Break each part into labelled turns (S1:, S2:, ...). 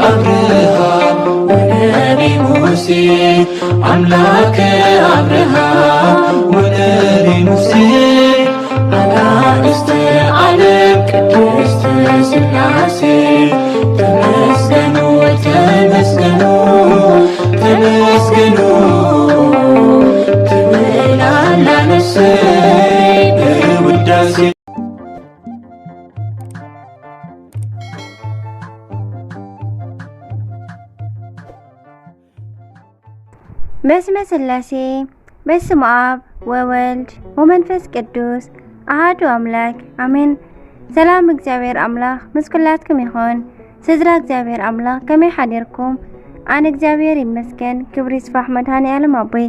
S1: أبرهام ونبي موسى أملاك أبرهام ونبي موسى أناست عالم ቅድስት ሥላሴ ተመስገኑ ተመስገኑ ተመስገኑ ትብላላነሰ በውዳሴ
S2: በስመ ሥላሴ በስመ አብ ወወልድ ወመንፈስ ቅዱስ አሐዱ አምላክ አሜን። ሰላም እግዚአብሔር አምላክ ምስኩላትኩም ይኹን። ስድራ እግዚአብሔር አምላክ ከመይ ሓዲርኩም? አነ እግዚአብሔር ይመስገን ክብሪ ይስፋሕ መድኃኔዓለም አቦይ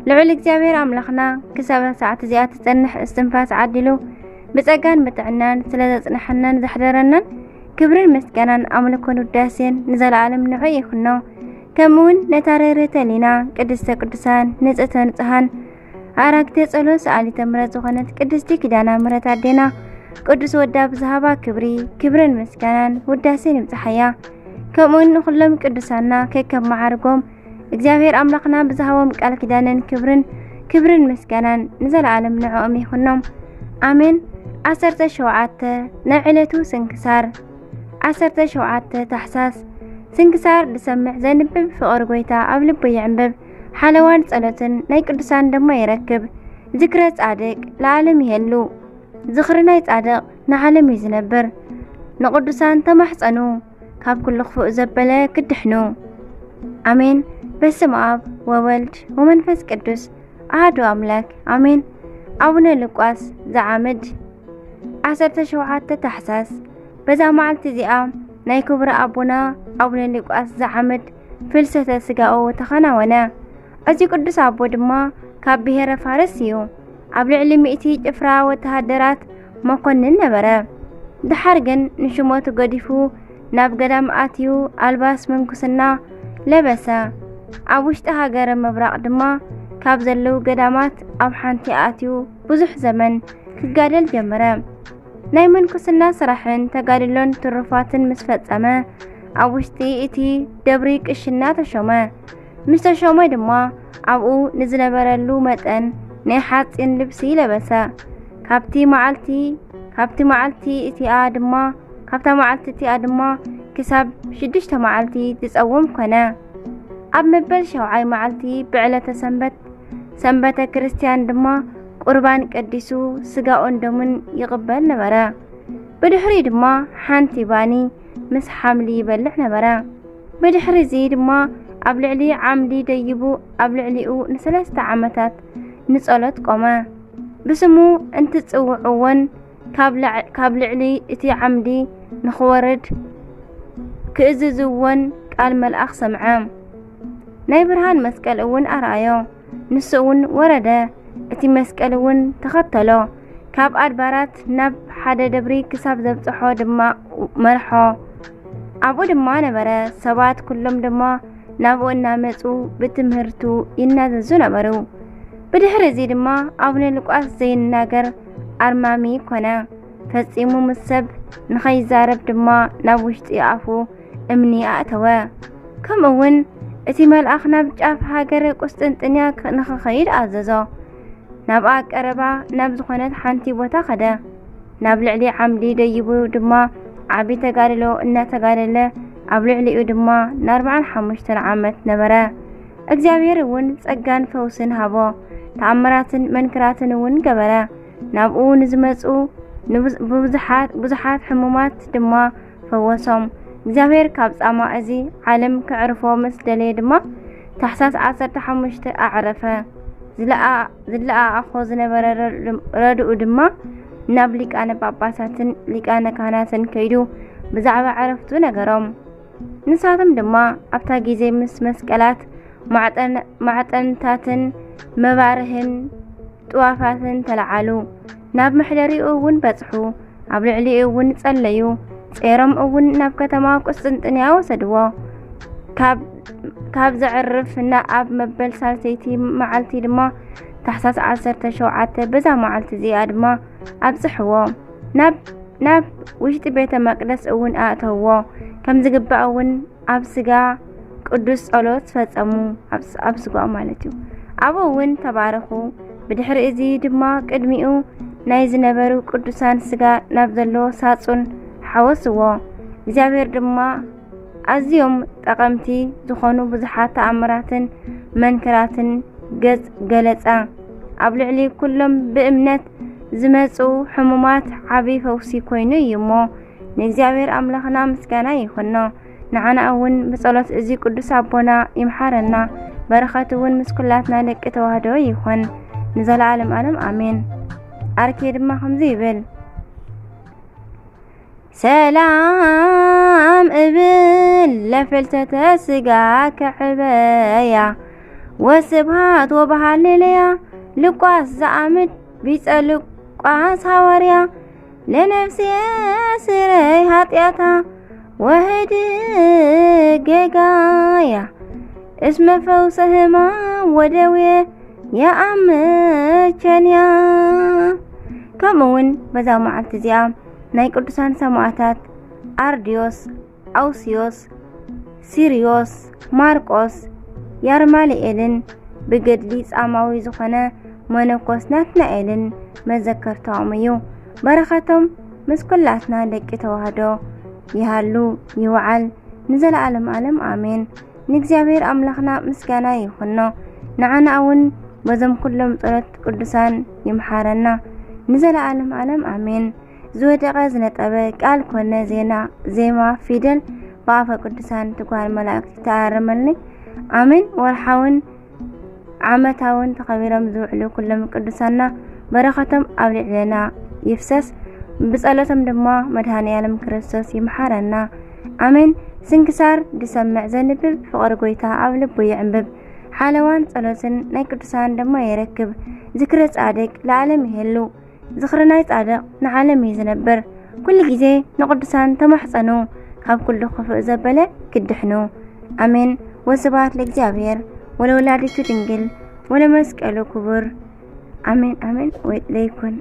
S2: ልዑል እግዚአብሔር አምላኽና ክሳብ ሰዓት እዚኣ ትጸንሕ እስትንፋስ ዓዲሉ ብጸጋን ብጥዕናን ስለ ዘጽንሐናን ዘሕደረናን ክብርን ምስጋናን አምልኮን ውዳሴን ንዘለዓለም ንዑ ይኹኖ። ከምኡውን ነታረርተ ሊና ቅድስተ ቅዱሳን ንጽሕተ ንጹሓን አራግተ ጸሎት ሰአሊተ ምሕረት ዝኾነት ቅድስቲ ኪዳነ ምሕረት አዴና ቅዱስ ወዳ ብዝሃባ ክብርን ምስጋናን ውዳሴን ይብጽሐያ። ከምኡውን ኩሎም ቅዱሳና ከከም ማዕርጎም እግዚአብሔር አምላኽና ብዝሃቦም ቃል ኪዳንን ክብርን ምስጋናን ንዘለዓለም ንዕኦም ይኹኖም አሜን። 17 ናይ ዕለቱ ስንክሳር 17 ታሕሳስ ስንክሳር ድሰምዕ ዘንብብ ፍቕሪ ጎይታ ኣብ ልቡ ይዕንብብ ሓለዋን ጸሎትን ናይ ቅዱሳን ደሞ ይረክብ። ዝክረ ጻድቅ ለዓለም ይሄሉ ዝኽሪ ናይ ጻድቅ ንዓለም እዩ ዝነብር። ንቅዱሳን ተማሕፀኑ ካብ ኩሉ ክፉእ ዘበለ ክድሕኑ አሜን። በስመ አብ ወወልድ ወመንፈስ ቅዱስ አሐዱ አምላክ አሜን። አቡነ ሉቃስ ዘዓምድ 17 ታሕሳስ በዛ መዓልቲ እዚኣ ናይ ክብሪ አቡና አቡነ ሉቃስ ዘዓምድ ፍልሰተ ስጋኡ ተኸናወነ። እዚ ቅዱስ አቦ ድማ ካብ ብሔረ ፋርስ እዩ። ኣብ ልዕሊ 100 ጭፍራ ወተሃደራት መኮንን ነበረ። ድሓር ግን ንሽሞቱ ገዲፉ ናብ ገዳም ኣትዩ ኣልባስ መንኩስና ለበሰ። ኣብ ውሽጢ ሃገረ ምብራቅ ድማ ካብ ዘለው ገዳማት ኣብ ሓንቲ ኣትዩ ብዙሕ ዘመን ክጋደል ጀመረ። ናይ መንኩስና ስራሕን ተጋድሎን ትሩፋትን ምስ ፈጸመ ኣብ ውሽጢ እቲ ደብሪ ቅሽና ተሾመ። ምስ ተሾመ ድማ ኣብኡ ንዝነበረሉ መጠን ናይ ሓፂን ልብሲ ለበሰ። ካብቲ መዓልቲ እቲኣ ድማ ክሳብ 6 መዓልቲ ዝጸውም ኮነ። ኣብ መበል 7 መዓልቲ ብዕለተ ሰንበተ ክርስቲያን ድማ ቁርባን ቀዲሱ ስጋኡን ደሙን ይቕበል ነበረ። ብድሕሪ ድማ ሓንቲ ባኒ ምስ ሓምሊ ይበልዕ ነበረ። ብድሕሪ እዚ ድማ ኣብ ልዕሊ ዓምዲ ደይቡ ኣብ ልዕሊኡ ን3 ዓመታት ንጸሎት ቆመ። ብስሙ እንትጽውዕዎን ካብ ልዕሊ እቲ ዓምዲ ንኽወርድ ክእዝዝዎን ቃል መልአኽ ሰምዐ። ናይ ብርሃን መስቀል እውን ኣርአዮ። ንሱ እውን ወረደ፣ እቲ መስቀል እውን ተኸተሎ። ካብ ኣድባራት ናብ ሓደ ደብሪ ክሳብ ዘብጽሖ ድማ መርሖ። ኣብኡ ድማ ነበረ። ሰባት ኩሎም ድማ ናብኡ እናመጹ ብትምህርቱ ይናዘዙ ነበሩ። ብድሕሪ እዚ ድማ አቡነ ሉቃስ ዘይናገር ኣርማሚ ኮነ። ፈጺሙ ምስ ሰብ ንኸይዛረብ ድማ ናብ ውሽጢ ኣፉ እምኒ ኣእተወ። ከምኡውን እቲ መልአኽ ናብ ጫፍ ሃገረ ቁስጥንጥንያ ንኽኸይድ ኣዘዞ። ናብኣ ቀረባ ናብ ዝኾነት ሓንቲ ቦታ ኸደ። ናብ ልዕሊ ዓምዲ ደይቡ ድማ ዓቢ ተጋድሎ እናተጋደለ ኣብ ልዕሊኡ ድማ ን45 ዓመት ነበረ። እግዚአብሔር እውን ጸጋን ፈውስን ሃቦ። ተኣምራትን መንክራትን እውን ገበረ። ናብኡ ንዝመጹ ብዙሓት ሕሙማት ድማ ፈወሶም። እግዚአብሔር ካብ ጻማ እዚ ዓለም ክዕርፎ ምስ ደለየ ድማ ታሕሳስ 15 ኣዕረፈ። ዝለኣኾ ዝነበረ ረድኡ ድማ ናብ ሊቃነ ጳጳሳትን ሊቃነ ካህናትን ከይዱ ብዛዕባ ዕረፍቱ ነገሮም። ንሳቶም ድማ ኣብታ ጊዜ ምስ መስቀላት ማዕጠንታትን መባርህን ጥዋፋትን ተለዓሉ። ናብ መሕደሪኡ እውን በጽሑ። ኣብ ልዕሊኡ እውን ጸለዩ። ጼሮም እውን ናብ ከተማ ቁስጥንጥንያ ወሰድዎ። ካብ ዘዕርፍ ኣብ መበል ሳልሰይቲ መዓልቲ ድማ ታሕሳስ 17 በዛ መዓልቲ እዚኣ ድማ ኣብጽሕዎ። ናብ ውሽጢ ቤተ መቅደስ እውን ኣእተውዎ። ከም ዝግባእ እውን أبسجا قدوس صلوت فتصمو أبسجا مالتيو أبو وين تبارخو بدحر إزي دما قدميو نايز نبرو قدوسان سجا نبذلو ساتون حوسوا እግዚአብሔር ድማ أزيوم تقمتي زخونو بزحات أمراتن منكراتن جز جلسة أبلعلي كلهم بإمنة زمزو حمومات عبي فوسي كوينو يمو نجزاوير أملاخنا مسكانا يخنو نعنا أون بصلاة إزي قدس عبونا يمحارنا برخاتون مسكولاتنا لك توهدو يخن نزال عالم آمين أركيد ما خمزي بل سلام ابن لفلتة سقا كحبايا وسبهات وبهالليليا لقاس زعمت بيسألوا قاس هوريا لنفسي سري هاتياتا وهدي جيجايا اسم فوسهما ودوية يا أمتشانيا كمون بزاو مع التزيام ناي قدسان سماعتات أرديوس أوسيوس سيريوس ماركوس يارمالي إلن بقدليس أماوي زخنا منوكوس ناتنا إلن مذكر طعميو برختم مسكولاتنا لك توهدو يهالو يوعل نزل عالم آمين نكزابير أملاخنا مسكانا يخنو نعنا أون بزم كلهم طلت قدسان يمحارنا نزل عالم آمين زودق زنطبه قال كونه زيما فيدل بافا قدسان تقوال ملاك تعرملني آمين ورحاون عامتاون تخبيرم زوعلو كلهم قدساننا برختم أولي لنا يفسس بسألتم دما مدهاني علم كريستوس يمحارنا آمين سنكسار دسمع زنبب فقر قويتا أولب ويعنبب حالوان صلوتن ناي قدسان دما يركب ذكرت عادك لعالم يهلو زخرنا يتعدق نعلم يزنبر كل جزء نقدسان تمحصنو خاب كل خفء زبلة كدحنو أمين وسبات لجزابير ولو لعدتو تنجل ولا مسك ألو كبر أمين ويتليكن